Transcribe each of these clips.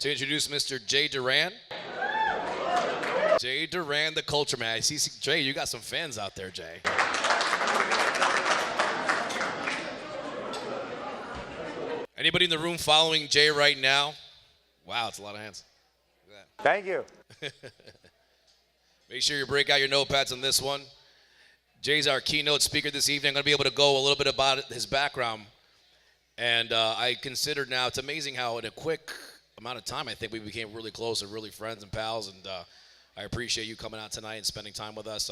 To introduce Mr. Jay Doran. Jay Doran, the culture man. I see, Jay, you got some fans out there, Jay. Anybody in the room following Jay right now? Wow, it's a lot of hands. Thank you. Make sure you break out your notepads on this one. Jay's our keynote speaker this evening. I'm going to be able to go a little bit about his background. And I consider now, it's amazing how in a quick amount of time, I think we became really close and really friends and pals. And I appreciate you coming out tonight and spending time with us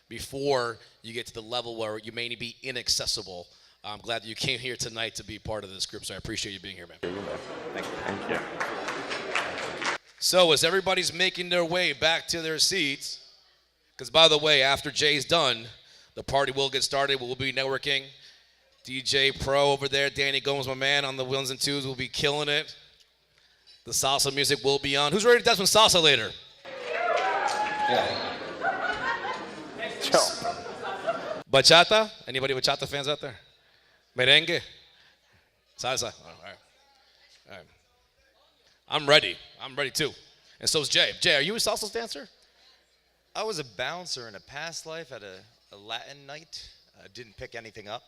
before you get to the level where you may be inaccessible. I'm glad that you came here tonight to be part of this group, so I appreciate you being here, man. Thank you. Thank you. So as everybody's making their way back to their seats, because by the way, after Jay's done, the party will get started. We'll be networking. DJ Pro over there, Danny Gomes, my man, on the ones and twos, will be killing it. The salsa music will be on. Who's ready to dance with salsa later? Yeah. Bachata? Anybody bachata fans out there? Merengue? Salsa? All right. I'm ready. I'm ready too. And so is Jay. Jay, are you a salsa dancer? I was a bouncer in a past life at a Latin night. I didn't pick anything up.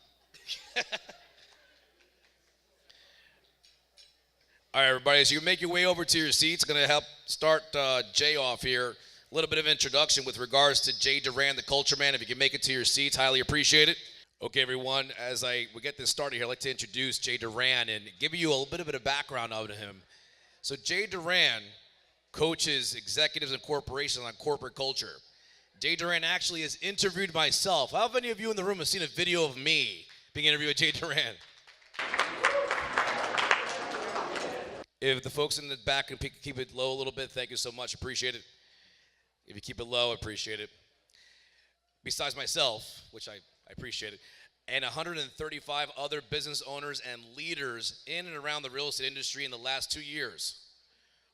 All right, everybody, as you make your way over to your seats, going to help start Jay off here. A little bit of introduction with regards to Jay Doran, the culture man. If you can make it to your seats, highly appreciate it. Okay, everyone, as we get this started here, I'd like to introduce Jay Doran and give you a little bit of a background of him. So Jay Doran coaches executives and corporations on corporate culture. Jay Doran actually has interviewed myself. How many of you in the room have seen a video of me being interviewed with Jay Doran? If the folks in the back can keep it low a little bit, thank you so much. Appreciate it. If you keep it low, I appreciate it. Besides myself, which I appreciate it, and 135 other business owners and leaders in and around the real estate industry in the last 2 years.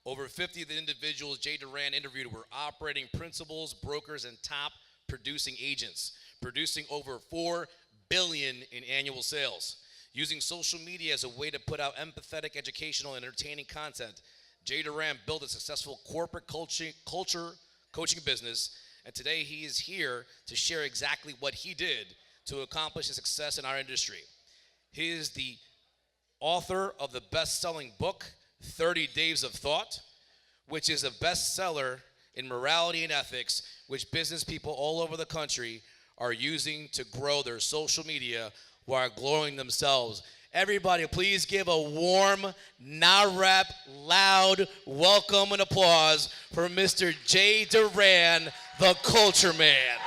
Over 50 of the individuals Jay Doran interviewed were operating principals, brokers, and top producing agents, producing over $4 billion in annual sales. Using social media as a way to put out empathetic, educational, and entertaining content, Jay Doran built a successful corporate culture coaching business, and today he is here to share exactly what he did to accomplish his success in our industry. He is the author of the best-selling book, 30 Days of Thought, which is a bestseller in morality and ethics, which business people all over the country are using to grow their social media while growing themselves. Everybody, please give a warm, NAHREP, loud welcome and applause for Mr. Jay Doran, the culture man.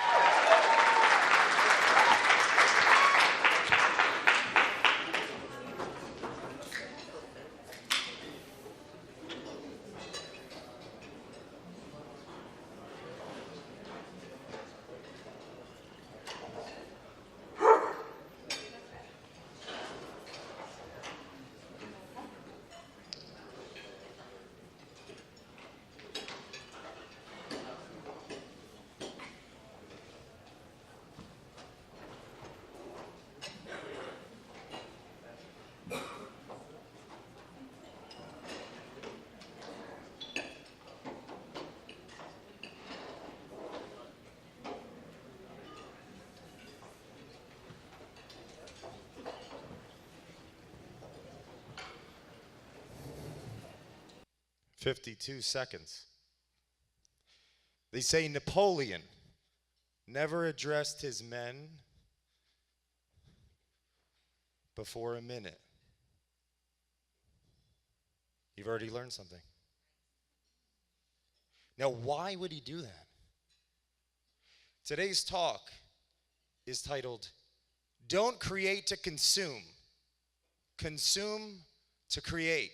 "52 seconds. They say Napoleon never addressed his men before a minute. You've already learned something. Now, why would he do that? Today's talk is titled, Don't Create to Consume. Consume to create.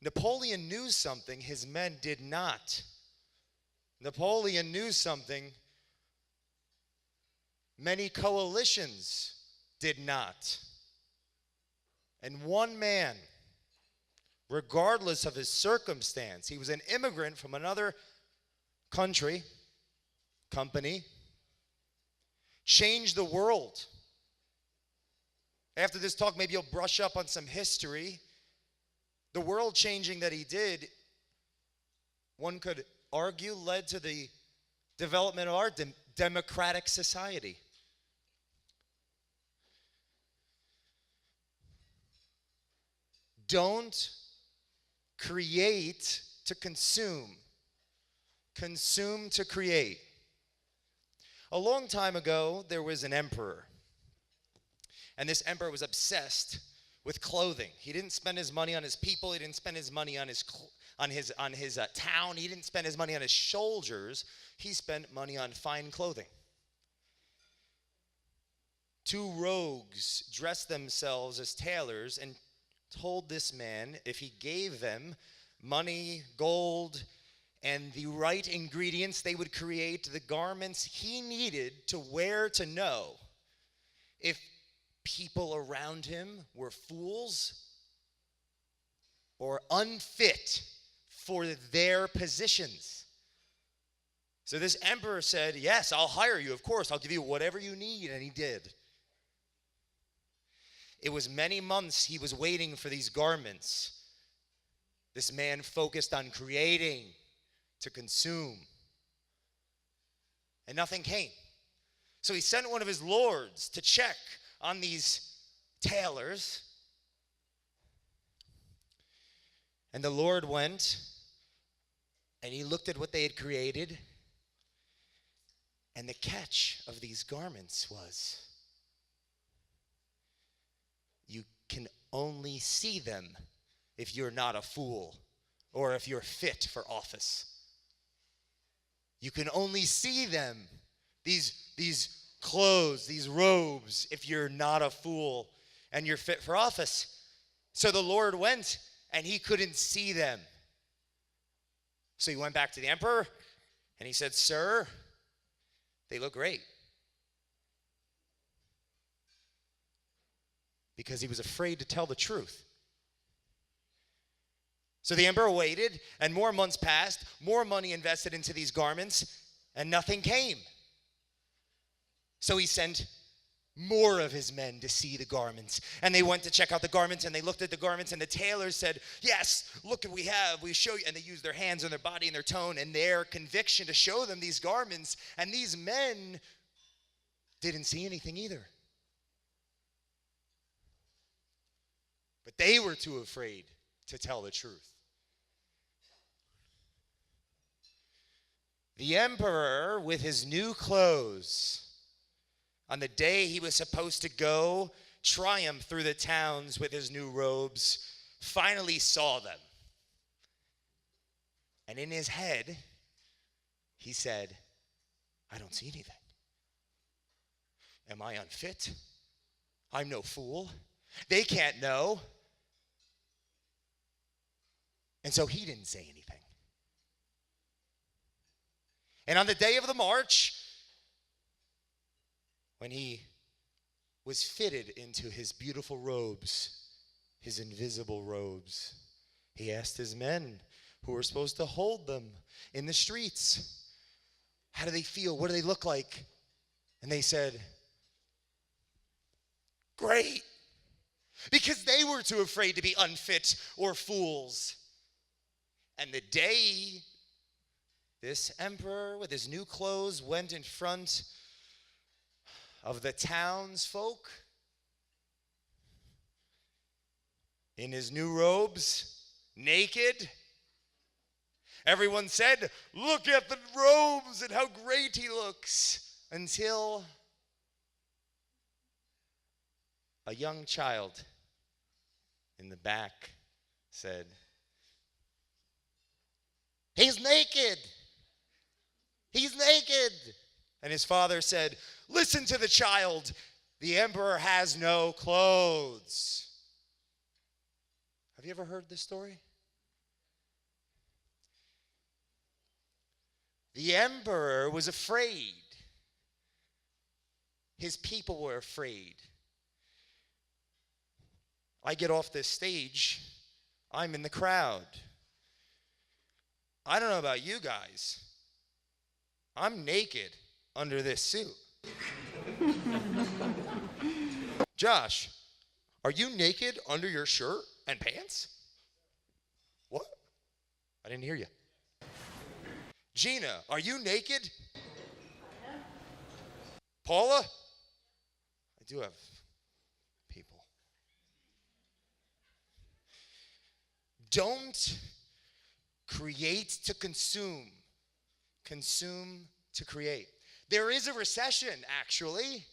Napoleon knew something his men did not. Napoleon knew something many coalitions did not. And one man, regardless of his circumstance, he was an immigrant from another country, company, changed the world. After this talk, maybe you'll brush up on some history. The world changing that he did, one could argue, led to the development of our democratic society. Don't create to consume. Consume to create. A long time ago, there was an emperor. And this emperor was obsessed with clothing. He didn't spend his money on his people. He didn't spend his money on his town. He didn't spend his money on his soldiers. He spent money on fine clothing. Two rogues dressed themselves as tailors and told this man if he gave them money, gold, and the right ingredients, they would create the garments he needed to wear to know if people around him were fools or unfit for their positions. So this emperor said, yes, I'll hire you, of course. I'll give you whatever you need, and he did. It was many months he was waiting for these garments. This man focused on creating to consume. And nothing came. So he sent one of his lords to check on these tailors. And the Lord went and he looked at what they had created. And the catch of these garments was you can only see them if you're not a fool or if you're fit for office. You can only see them, these clothes, these robes, if you're not a fool and you're fit for office. So the Lord went and he couldn't see them. So he went back to the emperor and he said, "Sir, they look great." Because he was afraid to tell the truth. So the emperor waited, and more months passed, more money invested into these garments, and nothing came. So he sent more of his men to see the garments. And they went to check out the garments, and they looked at the garments, and the tailors said, "Yes, look what we have. We show you." And they used their hands and their body and their tone and their conviction to show them these garments. And these men didn't see anything either. But they were too afraid to tell the truth. The emperor, with his new clothes, on the day he was supposed to go triumph through the towns with his new robes, finally saw them. And in his head, he said, "I don't see anything. Am I unfit? I'm no fool. They can't know." And so he didn't say anything. And on the day of the march, when he was fitted into his beautiful robes, his invisible robes, he asked his men who were supposed to hold them in the streets, "How do they feel? What do they look like?" And they said, "Great," because they were too afraid to be unfit or fools. And the day this emperor with his new clothes went in front of the townsfolk in his new robes, naked, everyone said, "Look at the robes and how great he looks," until a young child in the back said, "He's naked. He's naked." And his father said, "Listen to the child. The emperor has no clothes." Have you ever heard this story? The emperor was afraid. His people were afraid. I get off this stage, I'm in the crowd. I don't know about you guys. I'm naked under this suit. Josh, are you naked under your shirt and pants? didn't hear you. Gina, are you naked? Paula? I do have people. Don't create to consume. Consume to create. There is a recession, actually.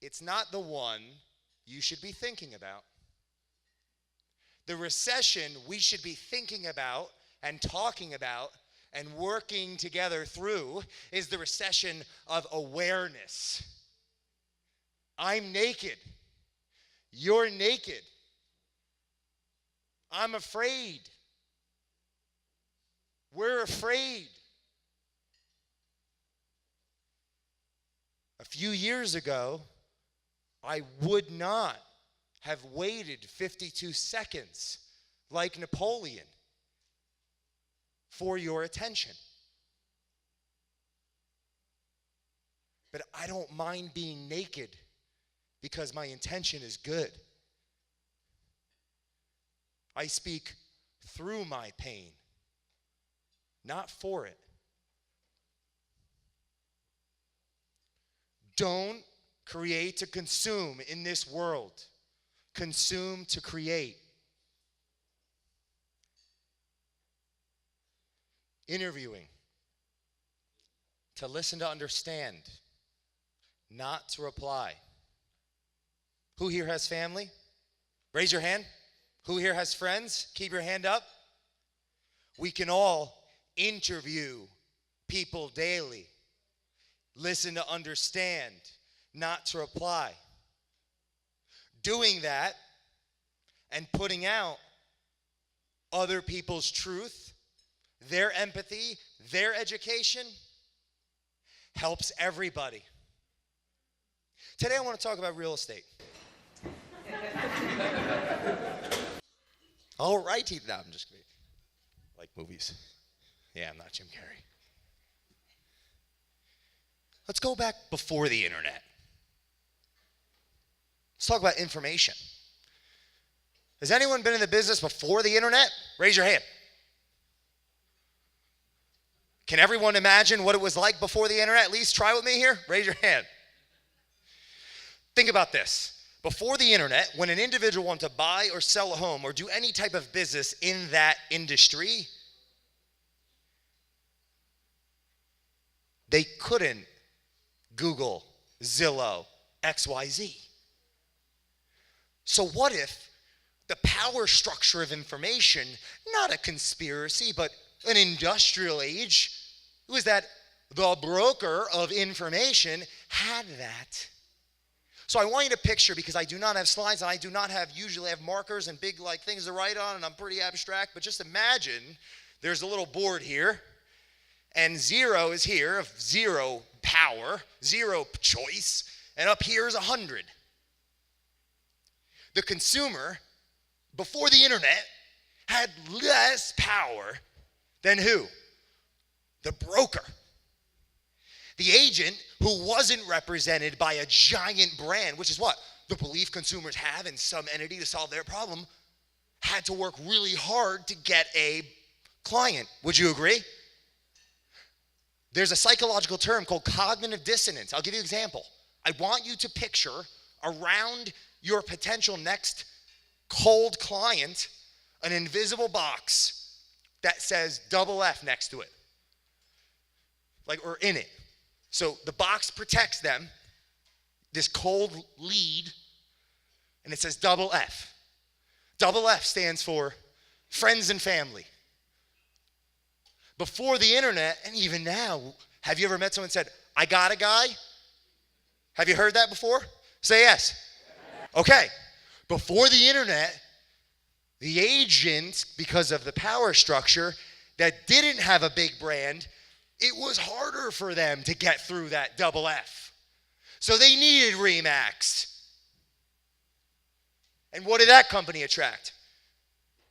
It's not the one you should be thinking about. The recession we should be thinking about and talking about and working together through is the recession of awareness. I'm naked. You're naked. I'm afraid. We're afraid. A few years ago, I would not have waited 52 seconds like Napoleon for your attention. But I don't mind being naked because my intention is good. I speak through my pain, not for it. Don't create to consume in this world. Consume to create. Interviewing. To listen to understand, not to reply. Who here has family? Raise your hand. Who here has friends? Keep your hand up. We can all interview people daily. Listen to understand, not to reply. Doing that and putting out other people's truth, their empathy, their education helps everybody. Today I want to talk about real estate. All righty, no, I'm just kidding. Like movies. Yeah, I'm not Jim Carrey. Let's go back before the internet. Let's talk about information. Has anyone been in the business before the internet? Raise your hand. Can everyone imagine what it was like before the internet? At least try with me here. Raise your hand. Think about this. Before the internet, when an individual wanted to buy or sell a home or do any type of business in that industry, they couldn't Google, Zillow, XYZ. So what if the power structure of information, not a conspiracy, but an industrial age, it was that the broker of information had that. So I want you to picture, because I do not have slides and I do not usually have markers and big like things to write on, and I'm pretty abstract, but just imagine there's a little board here, and 0 is here of 0 power, 0 choice, and up here is 100. The consumer, before the internet, had less power than who? The broker. The agent, who wasn't represented by a giant brand, which is what? The belief consumers have in some entity to solve their problem, had to work really hard to get a client. Would you agree? There's a psychological term called cognitive dissonance. I'll give you an example. I want you to picture around your potential next cold client an invisible box that says double F next to it. Or in it. So the box protects them, this cold lead, and it says double F. Double F stands for friends and family. Before the internet, and even now, have you ever met someone and said, I got a guy? Have you heard that before? Say yes. Okay. Before the internet, the agent, because of the power structure, that didn't have a big brand, it was harder for them to get through that double F. So they needed RE/MAX. And what did that company attract?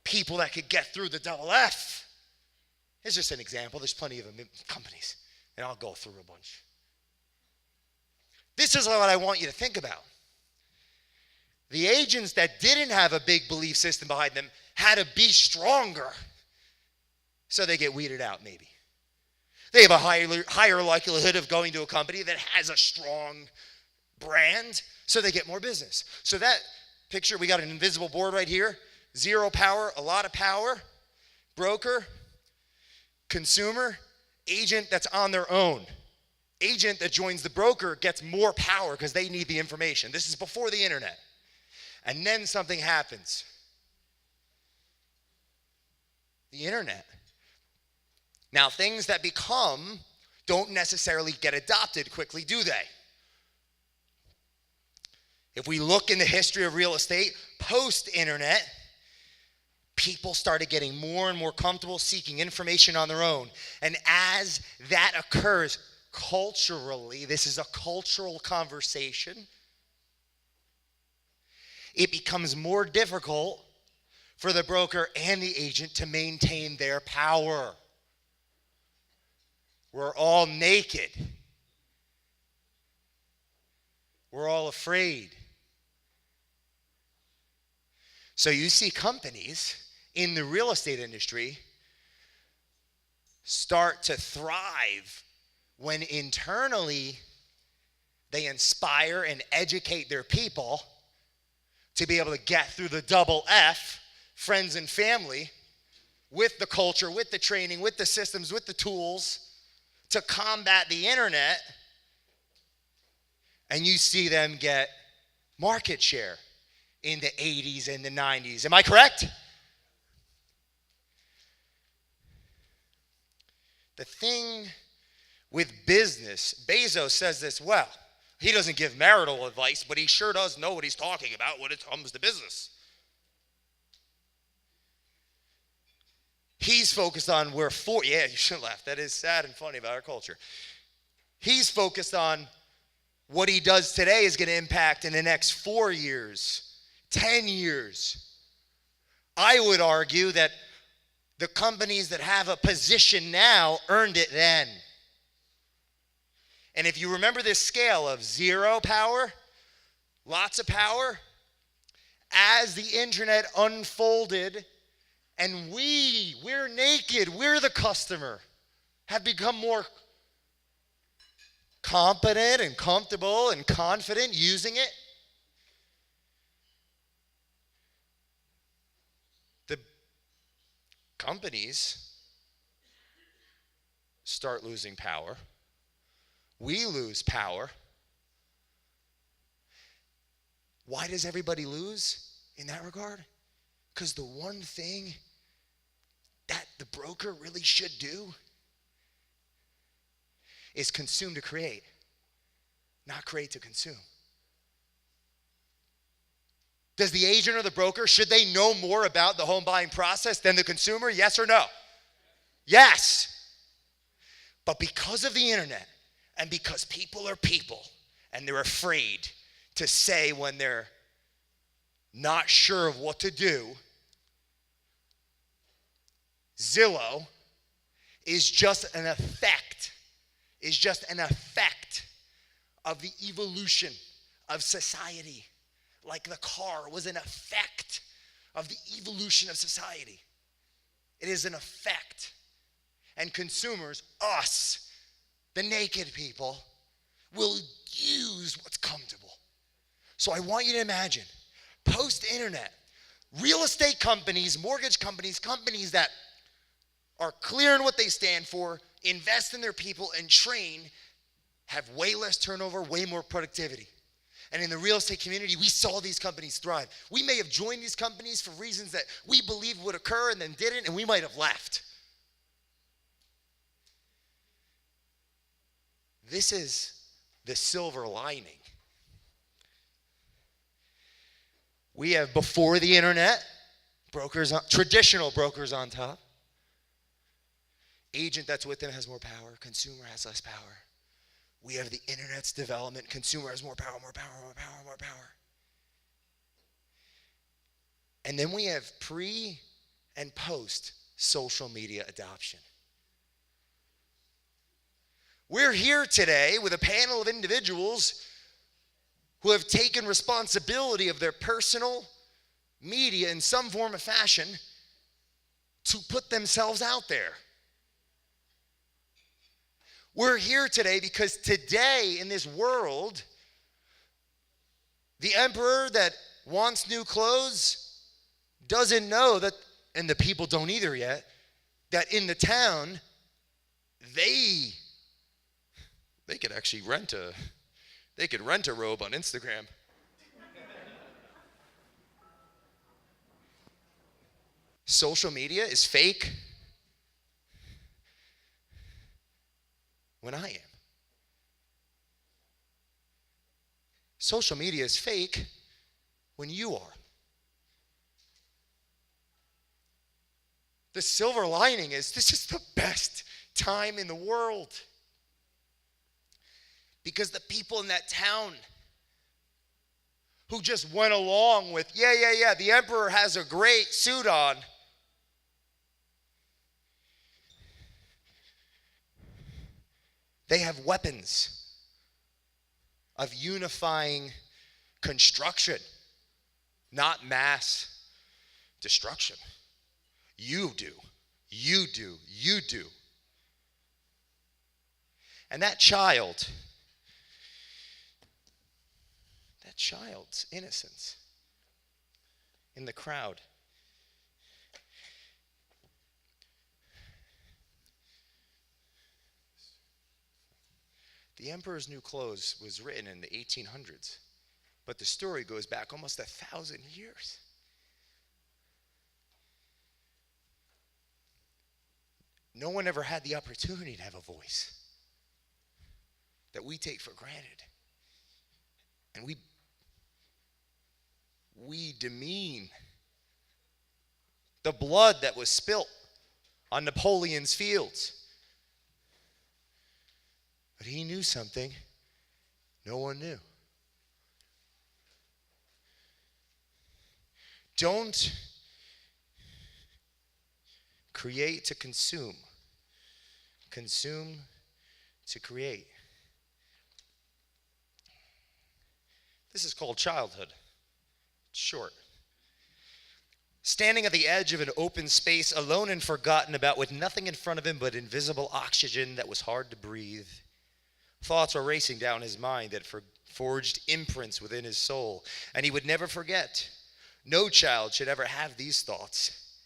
People that could get through the double F. It's just an example. There's plenty of companies, and I'll go through a bunch. This is what I want you to think about. The agents that didn't have a big belief system behind them had to be stronger so they get weeded out maybe. They have a higher likelihood of going to a company that has a strong brand, so they get more business. So that picture, we got an invisible board right here. Zero power, a lot of power. Broker, consumer, agent that's on their own. Agent that joins the broker gets more power because they need the information. This is before the internet. And then something happens. The internet. Now, things that become don't necessarily get adopted quickly, do they? If we look in the history of real estate, post-internet, people started getting more and more comfortable seeking information on their own. And as that occurs culturally, this is a cultural conversation, it becomes more difficult for the broker and the agent to maintain their power. We're all naked. We're all afraid. So you see companies in the real estate industry start to thrive when internally they inspire and educate their people to be able to get through the double F, friends and family, with the culture, with the training, with the systems, with the tools, to combat the internet, and you see them get market share in the 80s and the 90s. Am I correct? The thing with business, Bezos says this well. He doesn't give marital advice, but he sure does know what he's talking about when it comes to business. He's focused on yeah, you shouldn't laugh. That is sad and funny about our culture. He's focused on what he does today is going to impact in the next 4 years, 10 years. I would argue that the companies that have a position now earned it then. And if you remember this scale of zero power, lots of power, as the internet unfolded, and we're naked, we're the customer, have become more competent and comfortable and confident using it, the companies start losing power. We lose power. Why does everybody lose in that regard? Because the one thing that the broker really should do is consume to create, not create to consume. Does the agent or the broker, should they know more about the home buying process than the consumer? Yes or no? Yes. But because of the internet, and because people are people, and they're afraid to say when they're not sure of what to do, Zillow is just an effect of the evolution of society. Like the car was an effect of the evolution of society. It is an effect. And consumers, us, the naked people, will use what's comfortable. So I want you to imagine, post-internet, real estate companies, mortgage companies, companies that are clear in what they stand for, invest in their people, and train, have way less turnover, way more productivity. And in the real estate community, we saw these companies thrive. We may have joined these companies for reasons that we believed would occur and then didn't, and we might have left. This is the silver lining. We have, before the internet, traditional brokers on top. Agent that's with them has more power. Consumer has less power. We have the internet's development. Consumer has more power, more power, more power, more power. And then we have pre and post social media adoption. We're here today with a panel of individuals who have taken responsibility of their personal media in some form or fashion to put themselves out there. We're here today because today in this world, the emperor that wants new clothes doesn't know that, and the people don't either yet, that in the town, they could actually rent a robe on Instagram. Social media is fake when I am. Social media is fake when you are. The silver lining is this is the best time in the world. Because the people in that town who just went along with, yeah, the emperor has a great suit on. They have weapons of unifying construction, not mass destruction. You do. And that child's innocence in the crowd. The Emperor's New Clothes was written in the 1800s, but the story goes back almost 1,000 years. No one ever had the opportunity to have a voice that we take for granted. And we demean the blood that was spilt on Napoleon's fields. But he knew something no one knew. Don't create to consume. Consume to create. This is called childhood. It's short. Standing at the edge of an open space, alone and forgotten about, with nothing in front of him but invisible oxygen that was hard to breathe, thoughts were racing down his mind that forged imprints within his soul, and he would never forget. No child should ever have these thoughts.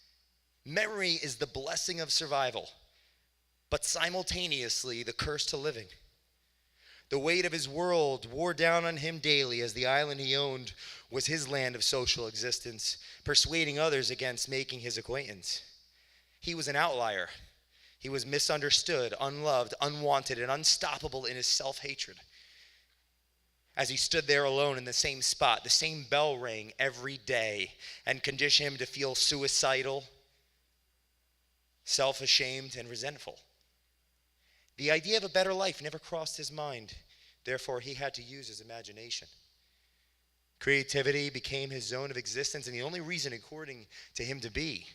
Memory is the blessing of survival, but simultaneously the curse to living. The weight of his world wore down on him daily, as the island he owned was his land of social existence, persuading others against making his acquaintance. He was an outlier. He was misunderstood, unloved, unwanted, and unstoppable in his self-hatred. As he stood there alone in the same spot, the same bell rang every day and conditioned him to feel suicidal, self-ashamed, and resentful. The idea of a better life never crossed his mind. Therefore, he had to use his imagination. Creativity became his zone of existence, and the only reason, according to him, to be.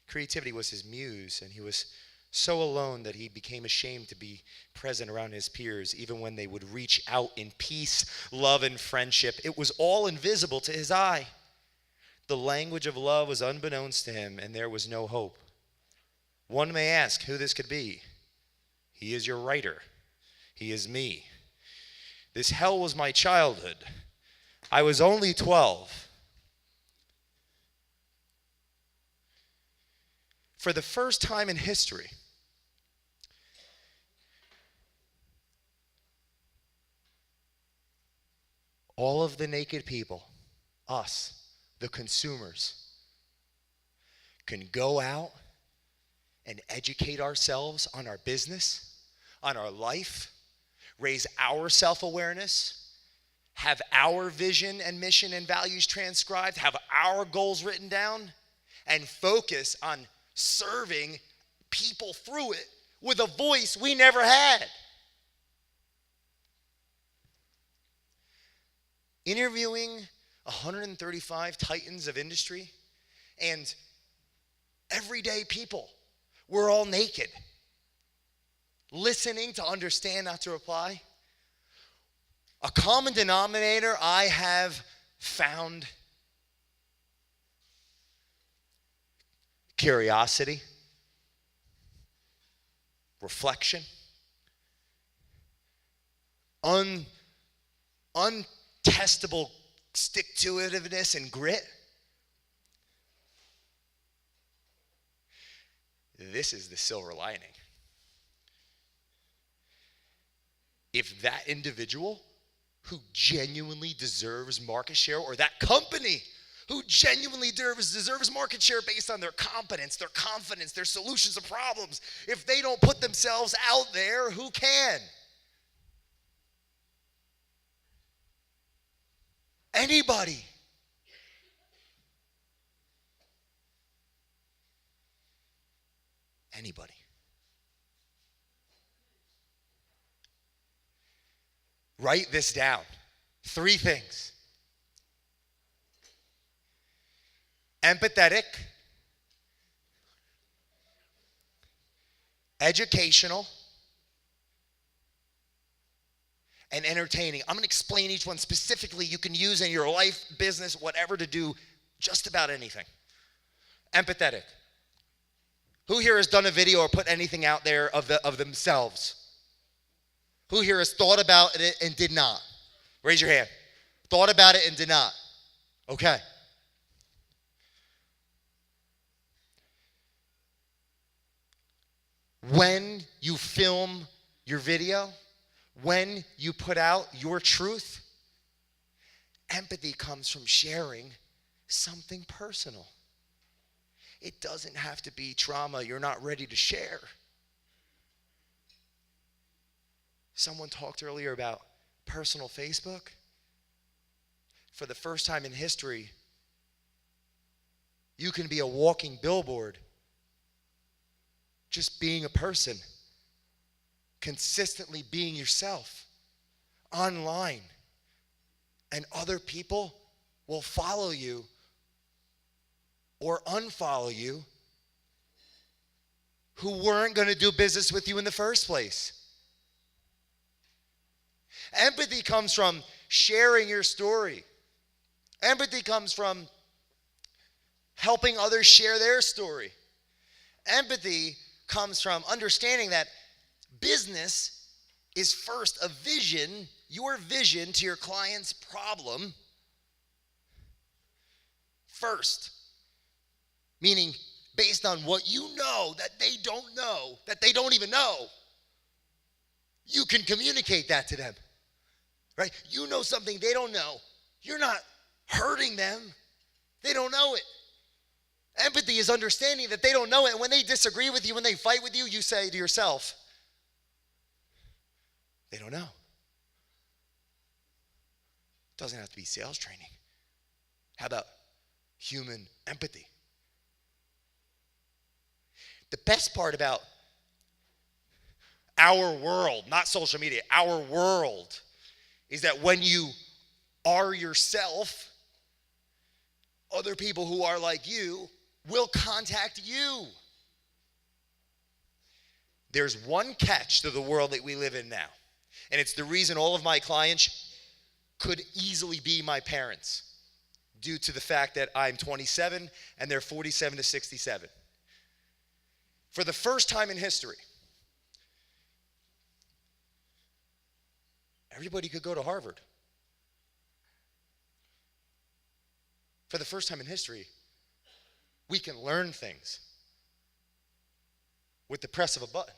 Creativity was his muse, and he was so alone that he became ashamed to be present around his peers, even when they would reach out in peace, love, and friendship. It was all invisible to his eye. The language of love was unbeknownst to him, and there was no hope. One may ask who this could be. He is your writer. He is me. This hell was my childhood. I was only 12. For the first time in history, all of the naked people, us, the consumers, can go out and educate ourselves on our business, on our life, raise our self-awareness, have our vision and mission and values transcribed, have our goals written down, and focus on serving people through it with a voice we never had. Interviewing 135 titans of industry and everyday people. We're all naked. Listening to understand, not to reply. A common denominator I have found: curiosity, reflection, untestable stick-to-itiveness and grit. This is the silver lining. If that individual who genuinely deserves market share, or that company who genuinely deserves market share based on their competence, their confidence, their solutions to problems, if they don't put themselves out there, who can? Anybody. Anybody. Write this down. 3 things. Empathetic, educational, and entertaining. I'm going to explain each one specifically. You can use in your life, business, whatever, to do just about anything. Empathetic. Who here has done a video or put anything out there of themselves? Who here has thought about it and did not? Raise your hand. Thought about it and did not. Okay. When you film your video, when you put out your truth, empathy comes from sharing something personal. It doesn't have to be trauma you're not ready to share. Someone talked earlier about personal Facebook. For the first time in history, you can be a walking billboard, just being a person, consistently being yourself online, and other people will follow you or unfollow you who weren't going to do business with you in the first place. Empathy comes from sharing your story. Empathy comes from helping others share their story. Empathy comes from understanding that business is first a vision, your vision to your client's problem first. Meaning, based on what you know that they don't know, that they don't even know, you can communicate that to them. Right? You know something they don't know. You're not hurting them. They don't know it. Empathy is understanding that they don't know it. And when they disagree with you, when they fight with you, you say to yourself, they don't know. It doesn't have to be sales training. How about human empathy? The best part about our world, not social media, our world, is that when you are yourself, other people who are like you will contact you. There's one catch to the world that we live in now, and it's the reason all of my clients could easily be my parents, due to the fact that I'm 27 and they're 47 to 67. For the first time in history, everybody could go to Harvard. For the first time in history, we can learn things with the press of a button.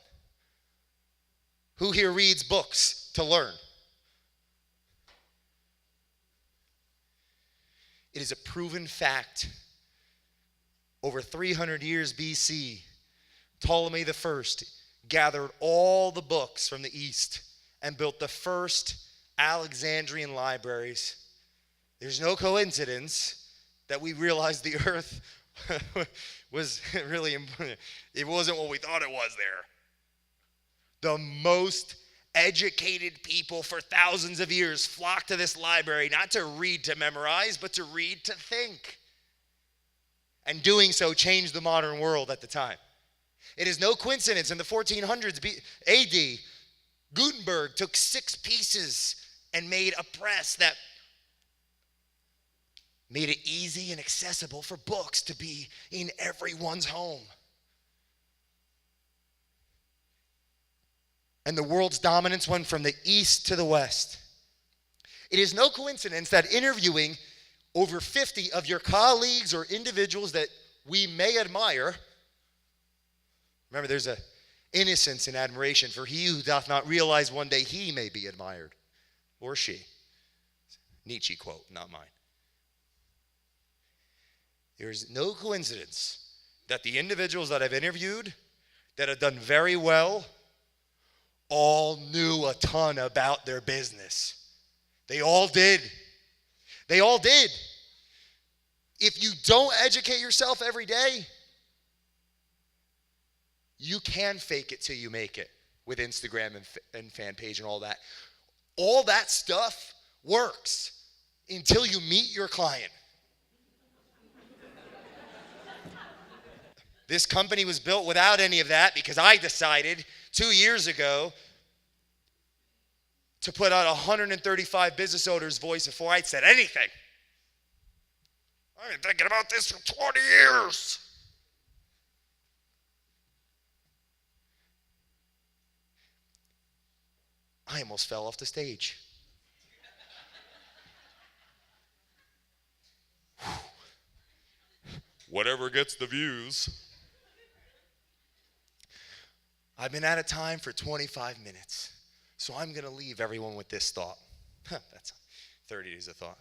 Who here reads books to learn? It is a proven fact. Over 300 years BC, Ptolemy I gathered all the books from the East and built the first Alexandrian libraries. There's no coincidence that we realized the earth was really, it wasn't what we thought it was there. The most educated people for thousands of years flocked to this library, not to read to memorize, but to read to think. And doing so changed the modern world at the time. It is no coincidence in the 1400s AD, Gutenberg took 6 pieces and made a press that made it easy and accessible for books to be in everyone's home. And the world's dominance went from the east to the west. It is no coincidence that interviewing over 50 of your colleagues or individuals that we may admire, remember there's a innocence in admiration, for he who doth not realize one day he may be admired, or she. Nietzsche quote, not mine. There is no coincidence that the individuals that I've interviewed that have done very well all knew a ton about their business. They all did. They all did. If you don't educate yourself every day, you can fake it till you make it with Instagram and fan page and all that. All that stuff works until you meet your client. This company was built without any of that because I decided 2 years ago to put out 135 business owners' voice before I'd said anything. I've been thinking about this for 20 years. I almost fell off the stage. Whatever gets the views. I've been out of time for 25 minutes, so I'm going to leave everyone with this thought. That's 30 days of thought.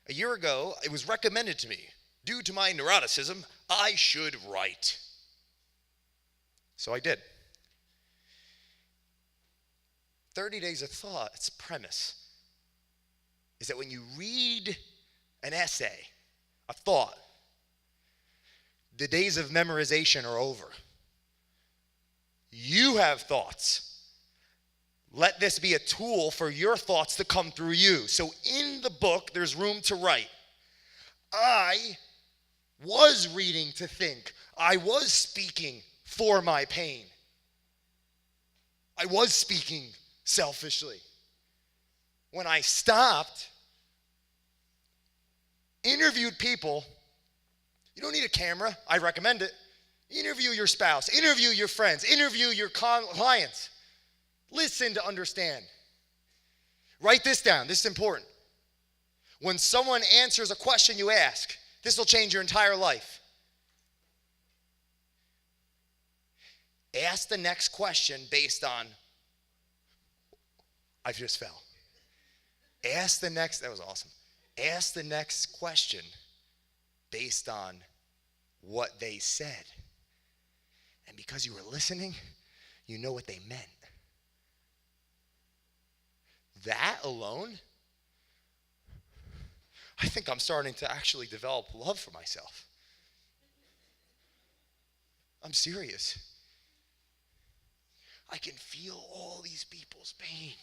A year ago, it was recommended to me, due to my neuroticism, I should write. So I did. 30 days of thought, its premise is that when you read an essay, a thought, the days of memorization are over. You have thoughts. Let this be a tool for your thoughts to come through you. So in the book, there's room to write. I was reading to think. I was speaking for my pain. I was speaking selfishly. When I stopped, interviewed people, you don't need a camera. I recommend it. Interview your spouse. Interview your friends. Interview your clients. Listen to understand. Write this down. This is important. When someone answers a question you ask, this will change your entire life. Ask the next question based on, I just fell. That was awesome. Ask the next question based on what they said. And because you were listening, you know what they meant. That alone, I think I'm starting to actually develop love for myself. I'm serious. I can feel all these people's pain.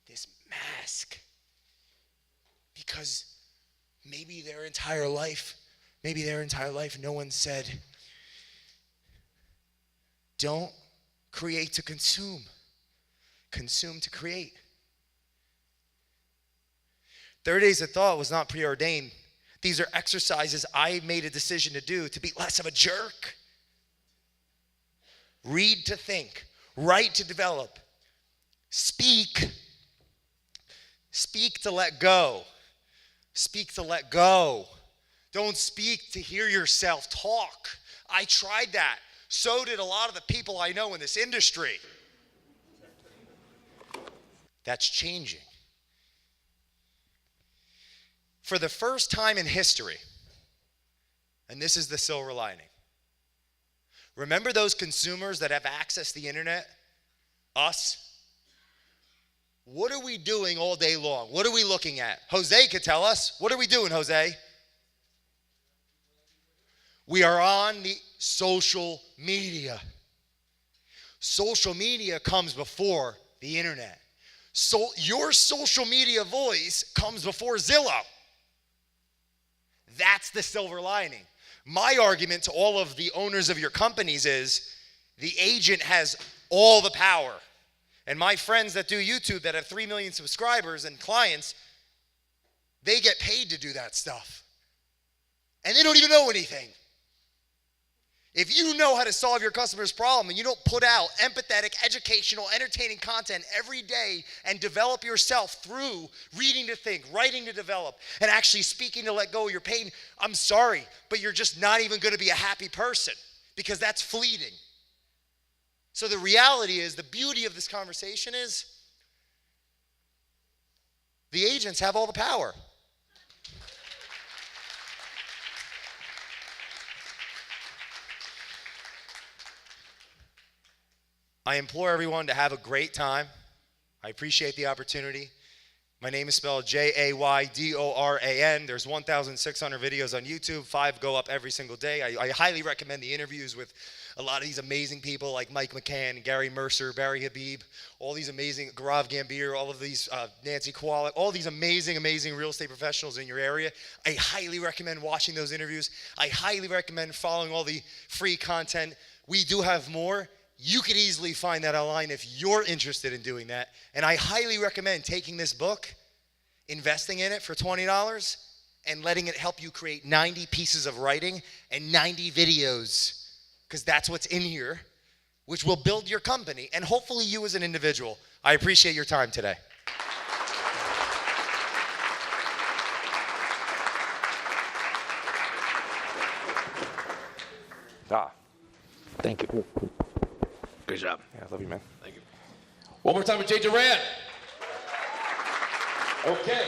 This mask. Because maybe their entire life, no one said, don't create to consume. Consume to create. 30 days of thought was not preordained. These are exercises I made a decision to do to be less of a jerk. Read to think. Write to develop. Speak. Speak to let go. Speak to let go. Don't speak to hear yourself talk. I tried that. So did a lot of the people I know in this industry. That's changing. For the first time in history, and this is the silver lining. Remember those consumers that have access to the internet? Us? What are we doing all day long? What are we looking at? Jose could tell us. What are we doing, Jose? We are on the social media. Social media comes before the internet. So your social media voice comes before Zillow. That's the silver lining. My argument to all of the owners of your companies is the agent has all the power. And my friends that do YouTube that have 3 million subscribers and clients, they get paid to do that stuff. And they don't even know anything. If you know how to solve your customer's problem and you don't put out empathetic, educational, entertaining content every day and develop yourself through reading to think, writing to develop, and actually speaking to let go of your pain, I'm sorry, but you're just not even going to be a happy person because that's fleeting. So the reality is, the beauty of this conversation is the agents have all the power. I implore everyone to have a great time. I appreciate the opportunity. My name is spelled Jaydoran. There's 1,600 videos on YouTube. 5 go up every single day. I highly recommend the interviews with a lot of these amazing people like Mike McCann, Gary Mercer, Barry Habib, all these amazing, Gaurav Gambhir, all of these, Nancy Koala, all these amazing, amazing real estate professionals in your area. I highly recommend watching those interviews. I highly recommend following all the free content. We do have more. You could easily find that online if you're interested in doing that. And I highly recommend taking this book, investing in it for $20, and letting it help you create 90 pieces of writing and 90 videos, because that's what's in here, which will build your company and hopefully you as an individual. I appreciate your time today. Thank you. Good job. Yeah, I love you, man. Thank you. One more time with Jay Doran. Okay.